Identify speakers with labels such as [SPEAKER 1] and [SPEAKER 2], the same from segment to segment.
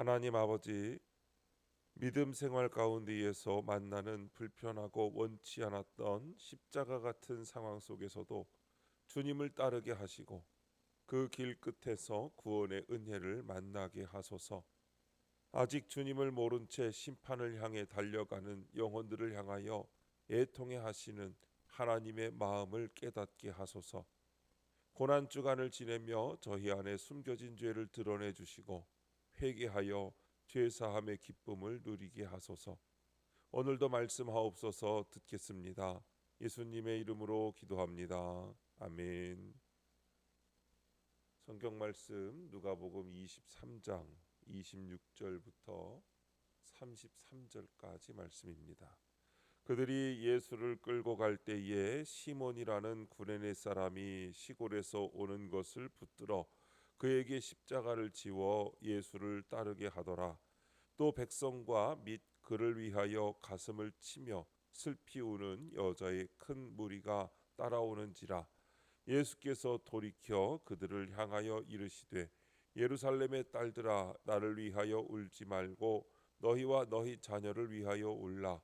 [SPEAKER 1] 하나님 아버지, 믿음 생활 가운데에서 만나는 불편하고 원치 않았던 십자가 같은 상황 속에서도 주님을 따르게 하시고 그 길 끝에서 구원의 은혜를 만나게 하소서. 아직 주님을 모른 채 심판을 향해 달려가는 영혼들을 향하여 애통해 하시는 하나님의 마음을 깨닫게 하소서. 고난 주간을 지내며 저희 안에 숨겨진 죄를 드러내 주시고 회개하여 죄사함의 기쁨을 누리게 하소서. 오늘도 말씀하옵소서. 듣겠습니다. 예수님의 이름으로 기도합니다. 아멘. 성경 말씀 누가복음 23장 26절부터 33절까지 말씀입니다. 그들이 예수를 끌고 갈 때에 시몬이라는 구레네 사람이 시골에서 오는 것을 붙들어 그에게 십자가를 지워 예수를 따르게 하더라. 또 백성과 및 그를 위하여 가슴을 치며 슬피 우는 여자의 큰 무리가 따라오는지라. 예수께서 돌이켜 그들을 향하여 이르시되 예루살렘의 딸들아, 나를 위하여 울지 말고 너희와 너희 자녀를 위하여 울라.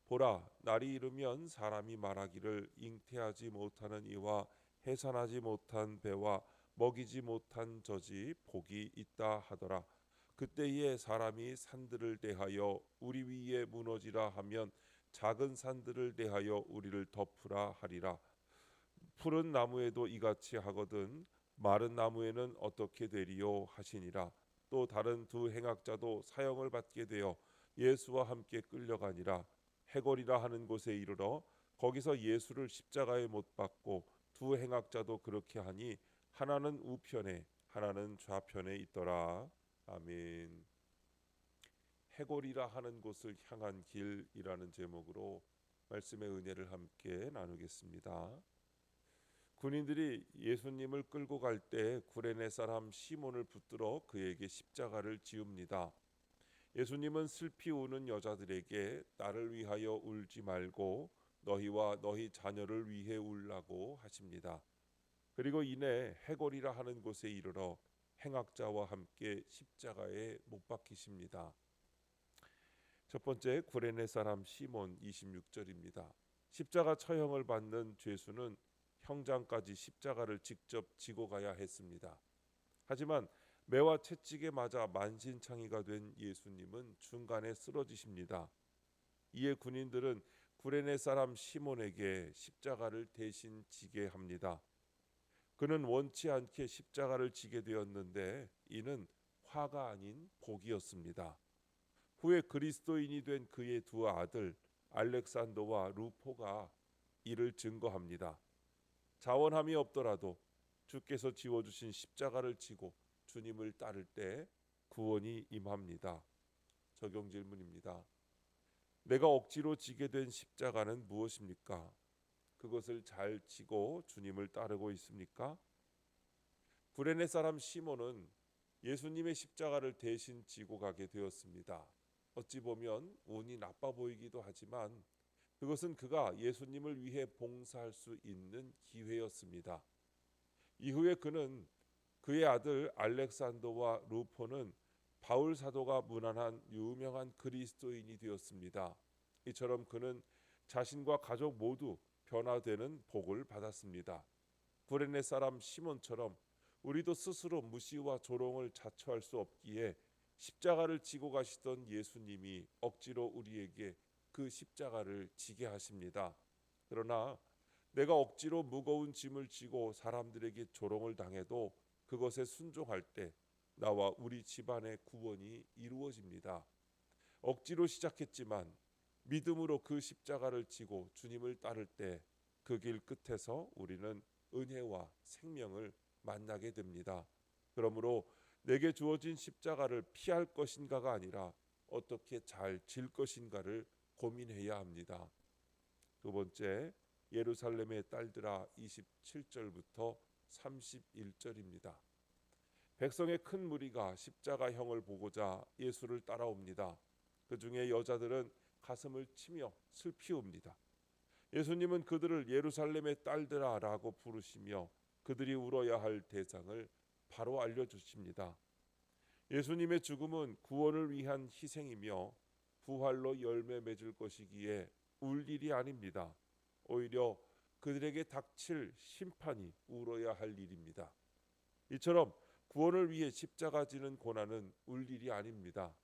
[SPEAKER 1] 보라, 날이 이르면 사람이 말하기를 잉태하지 못하는 이와 해산하지 못한 배와 먹이지 못한 젖이 복이 있다 하더라. 그때에 사람이 산들을 대하여 우리 위에 무너지라 하면 작은 산들을 대하여 우리를 덮으라 하리라. 푸른 나무에도 이같이 하거든 마른 나무에는 어떻게 되리요 하시니라. 또 다른 두 행악자도 사형을 받게 되어 예수와 함께 끌려가니라. 해골이라 하는 곳에 이르러 거기서 예수를 십자가에 못 박고 두 행악자도 그렇게 하니 하나는 우편에 하나는 좌편에 있더라. 아멘. 해골이라 하는 곳을 향한 길이라는 제목으로 말씀의 은혜를 함께 나누겠습니다. 군인들이 예수님을 끌고 갈 때 구레네 사람 시몬을 붙들어 그에게 십자가를 지웁니다. 예수님은 슬피 우는 여자들에게 나를 위하여 울지 말고 너희와 너희 자녀를 위해 울라고 하십니다. 그리고 이내 해골이라 하는 곳에 이르러 행악자와 함께 십자가에 못 박히십니다. 첫 번째, 구레네 사람 시몬 26절입니다. 십자가 처형을 받는 죄수는 형장까지 십자가를 직접 지고 가야 했습니다. 하지만 매와 채찍에 맞아 만신창이가 된 예수님은 중간에 쓰러지십니다. 이에 군인들은 구레네 사람 시몬에게 십자가를 대신 지게 합니다. 그는 원치 않게 십자가를 지게 되었는데 이는 화가 아닌 복이었습니다. 후에 그리스도인이 된 그의 두 아들 알렉산더와 루포가 이를 증거합니다. 자원함이 없더라도 주께서 지워주신 십자가를 지고 주님을 따를 때 구원이 임합니다. 적용 질문입니다. 내가 억지로 지게 된 십자가는 무엇입니까? 그것을 잘 지고 주님을 따르고 있습니까? 구레네 사람 시몬은 예수님의 십자가를 대신 지고 가게 되었습니다. 어찌 보면 운이 나빠 보이기도 하지만 그것은 그가 예수님을 위해 봉사할 수 있는 기회였습니다. 이후에 그는 그의 아들 알렉산더와 루포는 바울 사도가 문안한 유명한 그리스도인이 되었습니다. 이처럼 그는 자신과 가족 모두 변화되는 복을 받았습니다. 구레네 사람 시몬처럼 우리도 스스로 무시와 조롱을 자초할 수 없기에 십자가를 지고 가시던 예수님이 억지로 우리에게 그 십자가를 지게 하십니다. 그러나 내가 억지로 무거운 짐을 지고 사람들에게 조롱을 당해도 그것에 순종할 때 나와 우리 집안의 구원이 이루어집니다. 억지로 시작했지만 믿음으로 그 십자가를 지고 주님을 따를 때 그 길 끝에서 우리는 은혜와 생명을 만나게 됩니다. 그러므로 내게 주어진 십자가를 피할 것인가가 아니라 어떻게 잘 질 것인가를 고민해야 합니다. 두 번째, 예루살렘의 딸들아 27절부터 31절입니다. 백성의 큰 무리가 십자가형을 보고자 예수를 따라옵니다. 그 중에 여자들은 가슴을 치며 슬피웁니다. 예수님은 그들을 예루살렘의 딸들아 라고 부르시며 그들이 울어야 할 대상을 바로 알려주십니다. 예수님의 죽음은 구원을 위한 희생이며 부활로 열매 맺을 것이기에 울 일이 아닙니다. 오히려 그들에게 닥칠 심판이 울어야 할 일입니다. 이처럼 구원을 위해 십자가 지는 고난은 울 일이 아닙니다.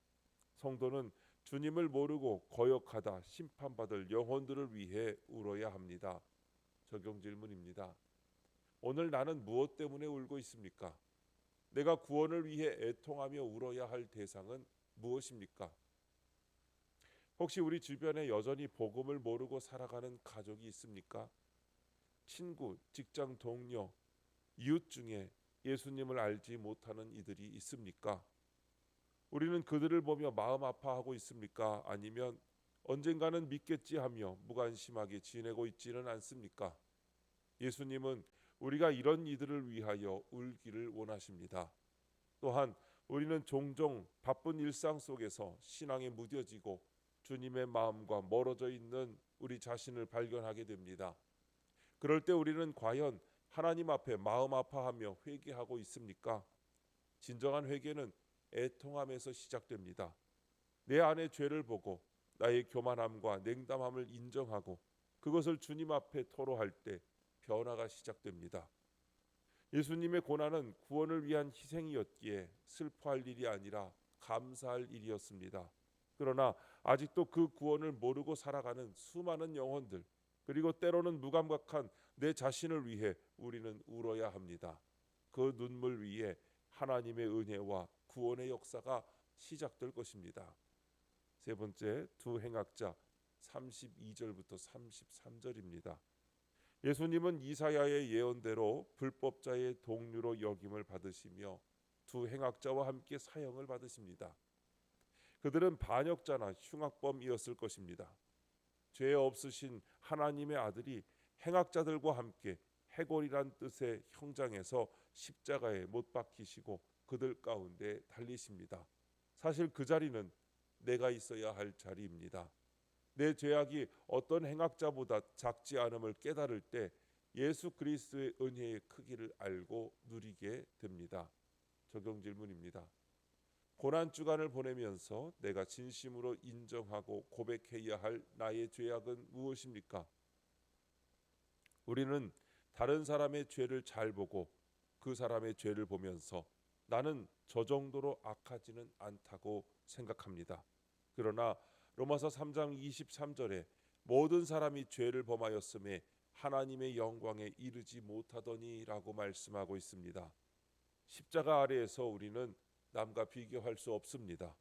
[SPEAKER 1] 성도는 주님을 모르고 거역하다 심판받을 영혼들을 위해 울어야 합니다. 적용 질문입니다. 오늘 나는 무엇 때문에 울고 있습니까? 내가 구원을 위해 애통하며 울어야 할 대상은 무엇입니까? 혹시 우리 주변에 여전히 복음을 모르고 살아가는 가족이 있습니까? 친구, 직장 동료, 이웃 중에 예수님을 알지 못하는 이들이 있습니까? 우리는 그들을 보며 마음 아파하고 있습니까? 아니면 언젠가는 믿겠지 하며 무관심하게 지내고 있지는 않습니까? 예수님은 우리가 이런 이들을 위하여 울기를 원하십니다. 또한 우리는 종종 바쁜 일상 속에서 신앙에 무뎌지고 주님의 마음과 멀어져 있는 우리 자신을 발견하게 됩니다. 그럴 때 우리는 과연 하나님 앞에 마음 아파하며 회개하고 있습니까? 진정한 회개는 애통함에서 시작됩니다. 내 안의 죄를 보고 나의 교만함과 냉담함을 인정하고 그것을 주님 앞에 토로할 때 변화가 시작됩니다. 예수님의 고난은 구원을 위한 희생이었기에 슬퍼할 일이 아니라 감사할 일이었습니다. 그러나 아직도 그 구원을 모르고 살아가는 수많은 영혼들, 그리고 때로는 무감각한 내 자신을 위해 우리는 울어야 합니다. 그 눈물 위에 하나님의 은혜와 구원의 역사가 시작될 것입니다. 세 번째, 두 행악자 32절부터 33절입니다. 예수님은 이사야의 예언대로 불법자의 동류로 여김을 받으시며 두 행악자와 함께 사형을 받으십니다. 그들은 반역자나 흉악범이었을 것입니다. 죄 없으신 하나님의 아들이 행악자들과 함께 해골이란 뜻의 형장에서 십자가에 못 박히시고 그들 가운데 달리십니다. 사실 그 자리는 내가 있어야 할 자리입니다. 내 죄악이 어떤 행악자보다 작지 않음을 깨달을 때 예수 그리스도의 은혜의 크기를 알고 누리게 됩니다. 적용 질문입니다. 고난 주간을 보내면서 내가 진심으로 인정하고 고백해야 할 나의 죄악은 무엇입니까? 우리는 다른 사람의 죄를 잘 보고 그 사람의 죄를 보면서 나는 저 정도로 악하지는 않다고 생각합니다. 그러나 로마서 3장 23절에 모든 사람이 죄를 범하였음에 하나님의 영광에 이르지 못하더니라고 말씀하고 있습니다. 십자가 아래에서 우리는 남과 비교할 수 없습니다.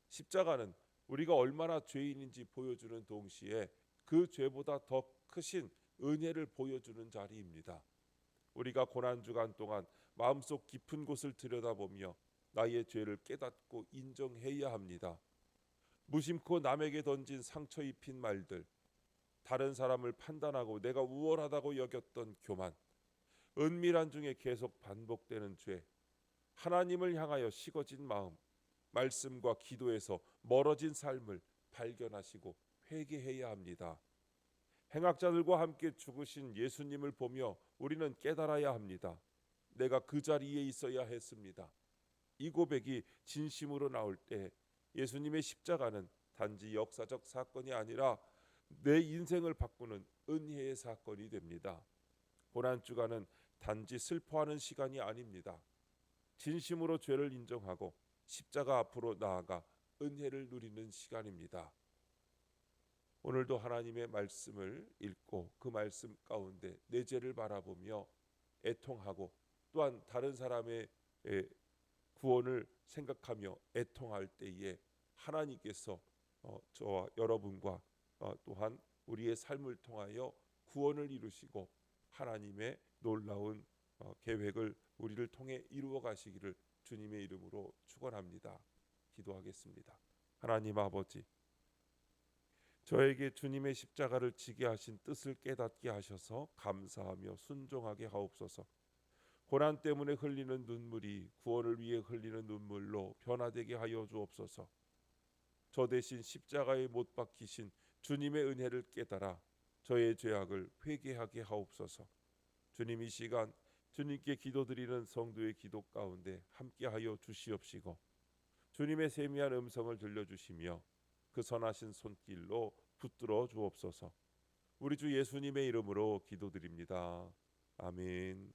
[SPEAKER 1] 십자가는 우리가 얼마나 죄인인지 보여주는 동시에 그 죄보다 더 크신 은혜를 보여주는 자리입니다. 우리가 고난 주간 동안 마음속 깊은 곳을 들여다보며 나의 죄를 깨닫고 인정해야 합니다. 무심코 남에게 던진 상처 입힌 말들, 다른 사람을 판단하고 내가 우월하다고 여겼던 교만, 은밀한 중에 계속 반복되는 죄, 하나님을 향하여 식어진 마음, 말씀과 기도에서 멀어진 삶을 발견하시고 회개해야 합니다. 행악자들과 함께 죽으신 예수님을 보며 우리는 깨달아야 합니다. 내가 그 자리에 있어야 했습니다. 이 고백이 진심으로 나올 때 예수님의 십자가는 단지 역사적 사건이 아니라 내 인생을 바꾸는 은혜의 사건이 됩니다. 고난 주간은 단지 슬퍼하는 시간이 아닙니다. 진심으로 죄를 인정하고 십자가 앞으로 나아가 은혜를 누리는 시간입니다. 오늘도 하나님의 말씀을 읽고 그 말씀 가운데 내 죄를 바라보며 애통하고 또한 다른 사람의 구원을 생각하며 애통할 때에 하나님께서 저와 여러분과 또한 우리의 삶을 통하여 구원을 이루시고 하나님의 놀라운 계획을 우리를 통해 이루어 가시기를 주님의 이름으로 축원합니다. 기도하겠습니다. 하나님 아버지, 저에게 주님의 십자가를 지게 하신 뜻을 깨닫게 하셔서 감사하며 순종하게 하옵소서. 고난 때문에 흘리는 눈물이 구원을 위해 흘리는 눈물로 변화되게 하여 주옵소서. 저 대신 십자가에 못 박히신 주님의 은혜를 깨달아 저의 죄악을 회개하게 하옵소서. 주님, 이 시간 주님께 기도드리는 성도의 기도 가운데 함께하여 주시옵시고 주님의 세미한 음성을 들려주시며 그 선하신 손길로 붙들어 주옵소서. 우리 주 예수님의 이름으로 기도드립니다. 아멘.